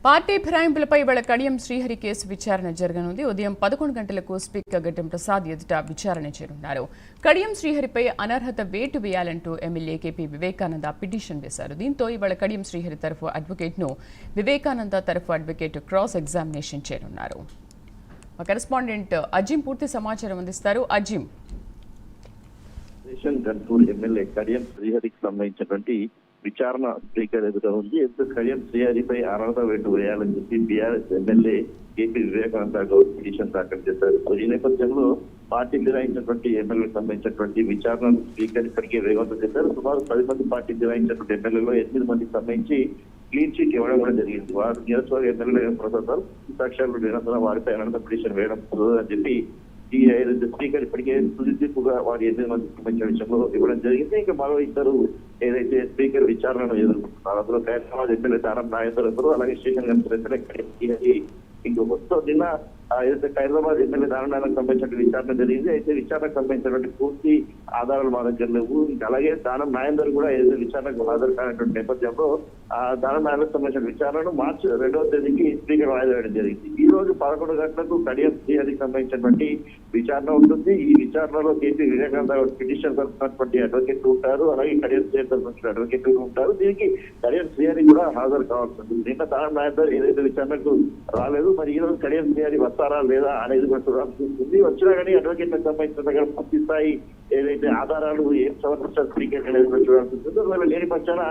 Party ఫిరాయింపులపై ఇవాళ Kadiyam Srihari case విచారణ జరగనుంది. ఉదయం 11 గంటలకు స్పీకర్ గడ్డం ప్రసాద్ ఎదుట విచారణ చేరున్నారు. కడియం శ్రీహరిపై అనర్హత వేటు వేయాలంటూ ఎమ్మెల్యే కేపీ వివేకానంద పిటిషన్ వేశారు. దీంతో ఇవాళ కడియం శ్రీహరి తరఫు అడ్వకేట్ను వివేకానంద తరఫు అడ్వకేట్ క్రాస్ ఎగ్జామినేషన్ చేయనున్నారు. మా కరెస్పాండెంట్ అజీం పూర్తి సమాచారం అందిస్తారు. అజీం, ఎమ్మెల్యే కడియం శ్రీహరికి సంబంధించినటువంటి విచారణ స్పీకర్ ఎదుట ఉంది. కడియం శ్రీహరిపై అనర్హత వేటు వేయాలని చెప్పి BRS MLA KP Vivekananda Goud petition దాఖలు చేశారు. ఈ నేపథ్యంలో పార్టీ ఫిరాయించినటువంటి ఎమ్మెల్యేలకు సంబంధించినటువంటి విచారణ స్పీకర్ ఇప్పటికే వేగవంతం చేశారు. సుమారు 10 మంది పార్టీ ఫిరాయించినటువంటి ఎమ్మెల్యేలో 8 మందికి సంబంధించి క్లీన్ చీట్ ఇవ్వడం కూడా జరిగింది. వారు నిరసన ఎమ్మెల్యే ప్రసాదాలు సాక్ష్యాలు నిరంతరం వారిపై అనర్హత పిటిషన్ వేయడం అని చెప్పి ఈ స్పీకర్ ఇప్పటికే తుది తీర్పుగా వారి 8 మందికి సంబంధించిన విషయంలో ఇవ్వడం జరిగింది. ఇంకా మరో ఇద్దరు ఏదైతే స్పీకర్ విచారణను ఎదుర్కొంటున్నారు అందులో ఖైరతాబాద్ ఎమ్మెల్యే దానం నాగేందర్ అలాగే స్టేషన్ కమిషనర్ ఇంకో మొత్తం నిన్న ఏదైతే ఖైరతాబాద్ ఎమ్మెల్యే దానం సంబంధించిన విచారణ జరిగింది. అయితే విచారణకు సంబంధించినటువంటి పూర్తి ఆధారాలు మా దగ్గర లేవు. ఇంకా అలాగే దానం నాగేందర్ కూడా ఏదైతే విచారణకు హాజరు కానటువంటి నేపథ్యంలో ఆ దానం నాగేందర్ సంబంధించిన విచారణను మార్చి 2వ తేదీకి స్పీకర్ వాయిదా వేయడం జరిగింది. ఈ రోజు 11 గంటలకు కడియం శ్రీహరికి సంబంధించినటువంటి విచారణ ఉంటుంది. ఈ విచారణలో కేపీ వివేకానంద పిటిషన్ తరఫునటువంటి అడ్వకేట్ ఉంటారు, అలాగే కడియం శ్రీహరి తరఫున అడ్వకేట్ ఉంటారు. దీనికి కడియం శ్రీహరి కూడా హాజరు కావాల్సి ఉంటుంది. నిన్న దానం నాగేందర్ ఏదైతే విచారణకు రాలేదు, మరి ఈ రోజు కడియం శ్రీహరి వస్తారా లేదా అనేది కూడా చూడాల్సి వచ్చినా కానీ అడ్వకేట్లకు సంబంధించిన పూర్తి స్థాయి ఏదైతే ఆధారాలు ఏం సమర్పించారు స్పీకర్ అనేది కూడా చూడాల్సి ఉంటుంది. ఒకవేళ లేని పక్షాన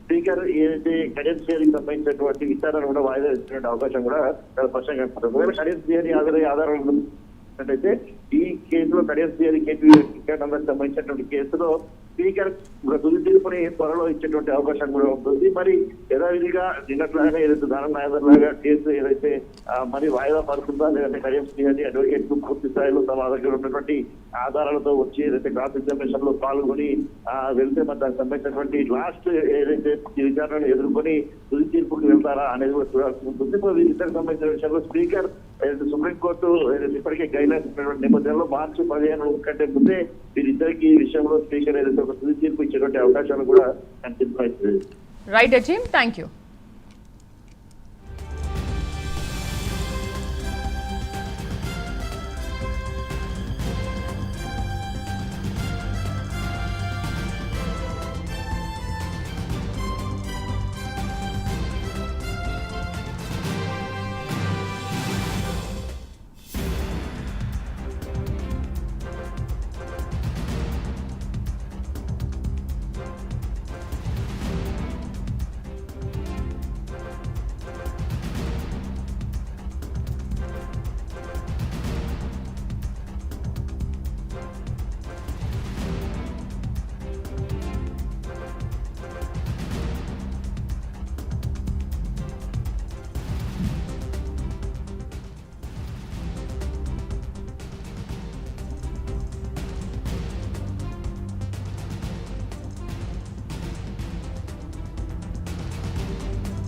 స్పీకర్ ఏదైతే కడియం శ్రీహరికి సంబంధించినటువంటి విచారణ కూడా వాయిదా ఇచ్చే అవకాశం కూడా చాలా స్పష్టంగా కనిపిస్తుంది. ఒకవేళ కడియం శ్రీహరి ఆధారాలు అయితే ఈ కేసులో కడియం శ్రీహరి కేపీ వివేకానందకు సంబంధించినటువంటి కేసులో స్పీకర్ తుది తీర్పుని త్వరలో ఇచ్చేటువంటి అవకాశం కూడా ఉంటుంది. మరి యథావిధిగా నిన్నట్లాగానే ఏదైతే దానం నాగేందర్ లాగా కేసు ఏదైతే మరి వాయిదా పడుతుందా, లేదంటే కడియం శ్రీహరి అడ్వకేట్ పూర్తి స్థాయిలో తమ దగ్గర ఉన్నటువంటి ఆధారాలతో వచ్చి ఏదైతే క్రాస్ ఎగ్జామినేషన్ లో పాల్గొని వెళ్తే మరి దానికి సంబంధించినటువంటి లాస్ట్ ఏదైతే విచారణను ఎదుర్కొని తుది తీర్పుకి వెళ్తారా అనేది కూడా చూడాల్సి ఉంటుంది. వీరిద్దరికి సంబంధించిన విషయంలో స్పీకర్ ఏదైతే సుప్రీంకోర్టు ఇప్పటికే గైడ్లైన్స్ ఇచ్చినటువంటి నేపథ్యంలో మార్చి 15 కంటే ముందే వీరిద్దరికి విషయంలో స్పీకర్ ఏదైతే ఒక తుది తీర్పు ఇచ్చేటువంటి అవకాశాలు కూడా కనిపిస్తున్నాయి. Right Azeem, thank you.